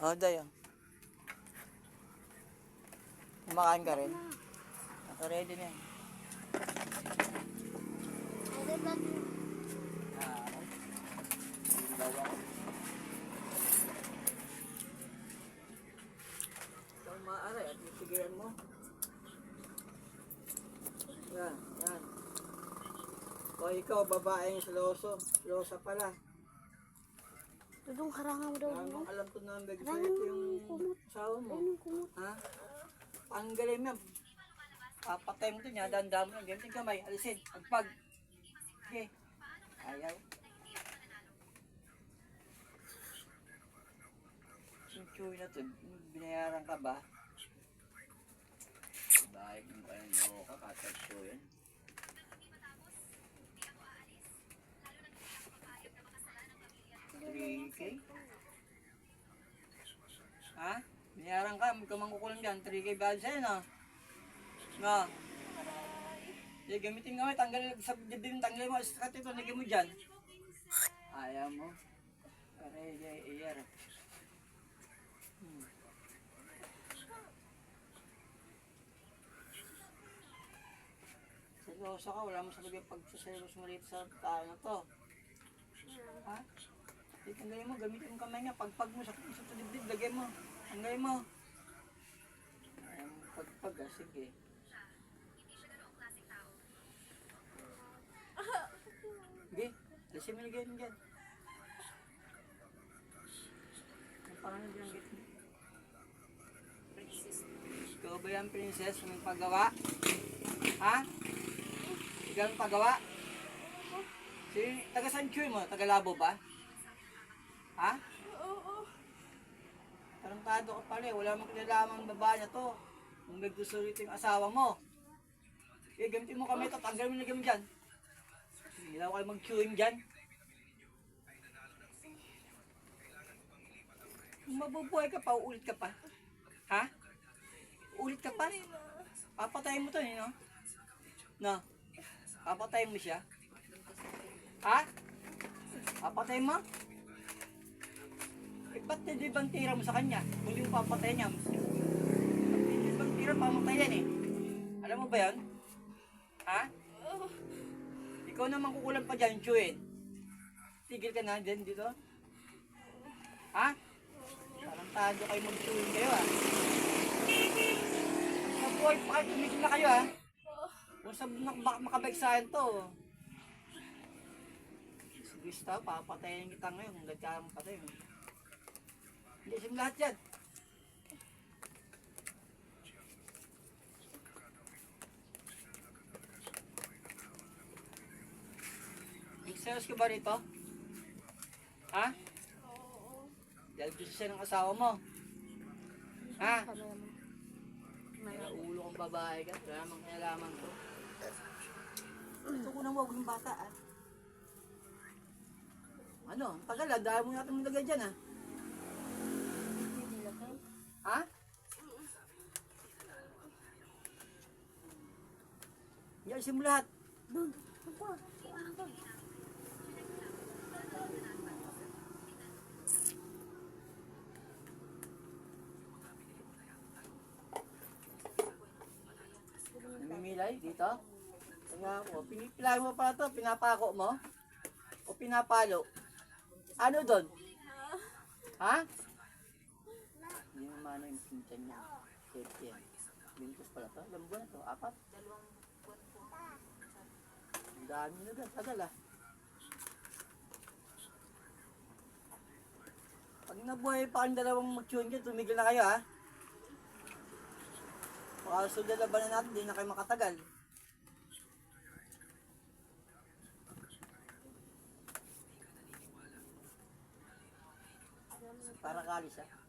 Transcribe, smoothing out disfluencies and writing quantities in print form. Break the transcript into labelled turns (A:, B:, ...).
A: Oh, Dayo. Kumakain ka rin? Naka-ready na yan. Bawa. Ito ang maaari at isigilan mo. Yan, yan. O ikaw, babaeng siloso. Silosa pala.
B: Dudong harangan mo daw.
A: Anong alam ko na gusto ito yung asawa mo. Ha? Tanggalin mo yan. Papatay mo ito niya, dandaan mo lang. Ganyan kamay, alisin. Agpag. Okay. Ayaw. Yung chewy na ito, binayaran ka ba? Bahay kung kayang loko ka, katag-show yan. $3K? Ha? Binayaran ka, huwag ka mangkukulang dyan. 3K ba sa'yo, no? No? Sige, gamitin nga mo, tanggal sa dibdib, tanggal mo, sa ito, nagay mo dyan. Ayaw mo. Aray, iyar. Seryoso ka, wala mo sa lagay pagsaselos mo rito sa tayo na to. Ha? Di tanggalin mo, gamitin mo kamay nga, pagpag mo sa dibdib, lagay mo. Tanggalin mo. Ayaw mo pagpag, sige. Sige, alisin mo lagay mo dyan. Ang pangalan dyan ang git mo? Ikaw ba yan, princess, may paggawa? Ha? Ikaw ang paggawa? Taga San Chuy mo? Taga Labo ba? Ha?
B: Oo.
A: Tarantado ka pala eh. Wala mong kinalaman babae na to. Kung may gusto rito yung asawa mo. Eh, gamitin mo kami ito. Tanggal mo lagay mo dyan. Hilaw kayo mag-chewing dyan. Kung mabubuhay ka pa, uulit ka pa. Ha? Ulit ka pa? Papatayin mo to eh, no? No? Papatayin mo siya? Ha? Papatayin mo? Eh, ba't hindi bang tira mo sa kanya? Kung hindi mo papatayin niya. Hindi bang tira, pamatayan eh. Alam mo ba yan? Ha? Ikaw naman kukulang pa dyan, Chuin. Tigil ka na dyan dito. Ha? Parang tado kayo mag-chewing kayo ha. Mabuhay pa kayo, tumigil na kayo ha. Kung sabi makabike sa akin to. Si Krista, papatayin kita ngayon kung ganda mo patay mo. Hindi sim lahat yan. Nag-serious ka ba rito? Ha?
B: Oo.
A: Dahil gusto siya ng asawa mo. Ha?
B: May
A: Ulo kong babae ka, wala namang kinalaman ko. Ito ko nang wag yung bata ah. Ano? Ang tagal ah, dahil mo natin nilagay dyan ah. Ha? Ialisin mo lahat.
B: Doon. Ako.
A: Namimilay dito. Kaya ako, pinipilay mo pa ito, pinapako mo? O pinapalo? Ano doon? Ha? Hindi mo mano yung pintan niya. Safety yan. Bintos pala ito. Ilang buwan na ito? 4? Ang dami na doon. Tagal ah. Pag nabuhay pa ang dalawang mag-tune dyan, tumigil na kayo ha. Baka sundan na ba na natin, hindi na kayo makatagal. Para kalis ha.